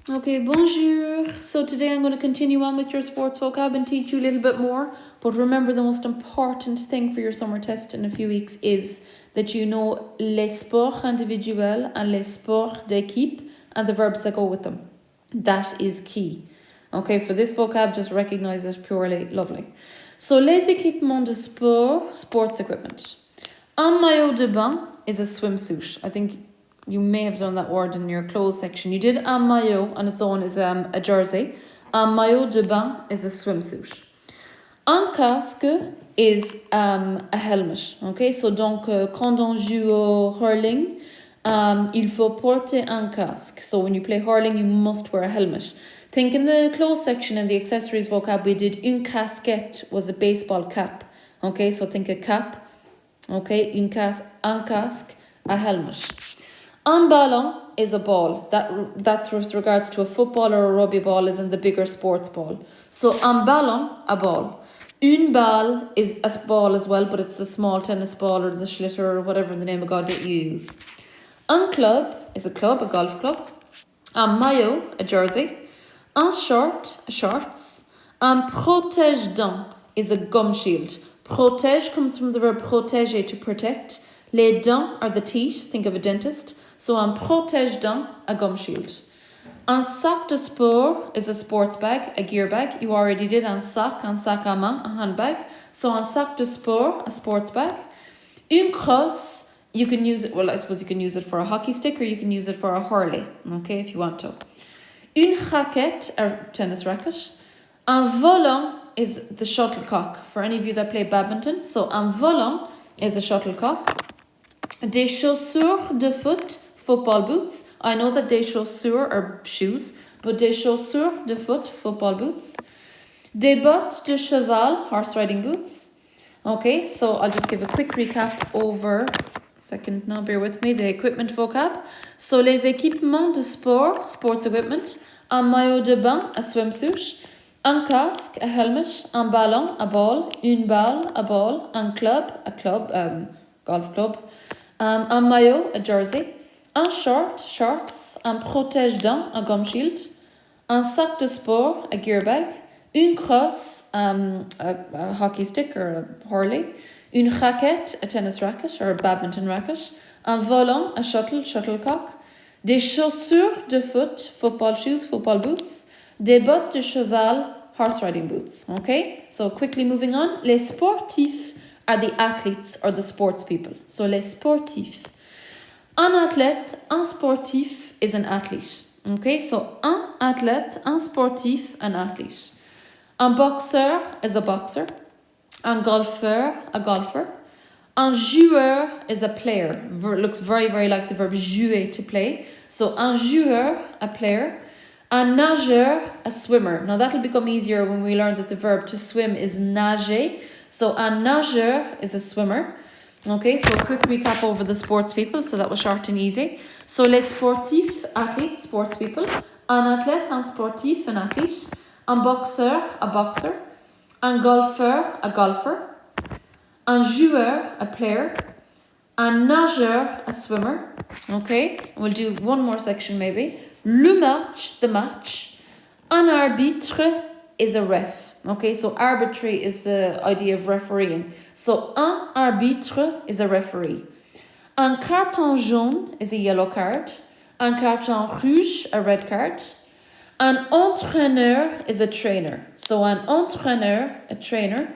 Okay, bonjour. So today I'm going to continue on with your sports vocab and teach you a little bit more. But remember, the most important thing for your summer test in a few weeks is that you know les sports individuels and les sports d'équipe and the verbs that go with them. That is key. Okay, for this vocab, just recognize it purely. Lovely. So les équipements de sport, sports equipment. Un maillot de bain is a swimsuit. I think you may have done that word in your clothes section. You did un maillot on its own is a jersey. Un maillot de bain is a swimsuit. Un casque is a helmet. Okay, so donc quand on joue au hurling, il faut porter un casque. So when you play hurling, you must wear a helmet. Think in the clothes section in the accessories vocab, we did une casquette was a baseball cap. Okay, so think a cap. Okay, un casque, a helmet. Un ballon is a ball. That's with regards to a football or a rugby ball, is in the bigger sports ball. So un ballon, a ball. Une balle is a ball as well, but it's the small tennis ball or the schlitter or whatever the name of God that you use. Un club is a club, a golf club. Un maillot, a jersey. Un short, a shorts. Un protège-dents is a gum shield. Protège comes from the verb protéger, to protect. Les dents are the teeth, think of a dentist. So un protège-dents, a gum shield. Un sac de sport is a sports bag, a gear bag. You already did un sac à main, a handbag. So un sac de sport, a sports bag. Une crosse, you can use it, well, I suppose you can use it for a hockey stick or you can use it for a hurley, okay, if you want to. Une raquette, a tennis racket. Un volant is the shuttlecock, for any of you that play badminton. So un volant is a shuttlecock. Des chaussures de foot, football boots. I know that des chaussures are shoes, but des chaussures de foot, football boots. Des bottes de cheval, horse riding boots. Okay, so I'll just give a quick recap over, second now, bear with me, the equipment vocab. So les équipements de sport, sports equipment. Un maillot de bain, a swimsuit. Un casque, a helmet. Un ballon, a ball. Une balle, a ball. Un club, golf club. Un maillot, a jersey. Un short, shorts. Un protège-dents, a gum shield. Un sac de sport, a gear bag. Une crosse, a hockey stick or a hurley. Une raquette, a tennis racket or a badminton racket. Un volant, a shuttlecock. Des chaussures de foot, football shoes, football boots. Des bottes de cheval, horse riding boots. Okay, so quickly moving on. Les sportifs are the athletes or the sports people. So les sportifs. Un athlète, un sportif is an athlete. Okay, so un athlète, un sportif, an athlete. Un boxeur is a boxer. Un golfeur, a golfer. Un joueur is a player. Looks very, very like the verb jouer, to play. So un joueur, a player. Un nageur, a swimmer. Now that'll become easier when we learn that the verb to swim is nager. So un nageur is a swimmer. Okay, so a quick recap over the sports people. So that was short and easy. So les sportifs, athletes, sports people. Un athlète, un sportif, an athlete. Un boxeur, a boxer. Un golfeur, a golfer. Un joueur, a player. Un nageur, a swimmer. Okay, we'll do one more section maybe. Le match, the match. Un arbitre is a ref. Okay, so arbitrary is the idea of refereeing. So un arbitre is a referee. Un carton jaune is a yellow card. Un carton rouge, a red card. Un entraîneur is a trainer. So un entraîneur, a trainer.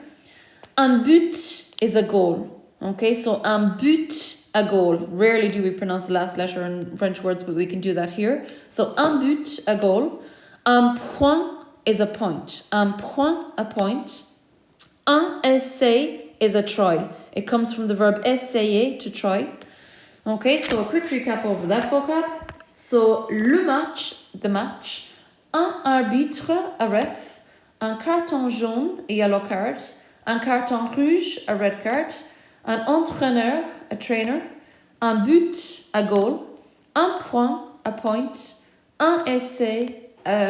Un but is a goal. Okay, so un but, a goal. Rarely do we pronounce the last letter in French words, but we can do that here. So un but, a goal. Un point is a point. Un point, a point. Un essai is a try. It comes from the verb essayer, to try. Okay, so a quick recap over that vocab. So le match, the match. Un arbitre, a ref. Un carton jaune, a yellow card. Un carton rouge, a red card. Un entraîneur, a trainer. Un but, a goal. Un point, a point. Un essai, a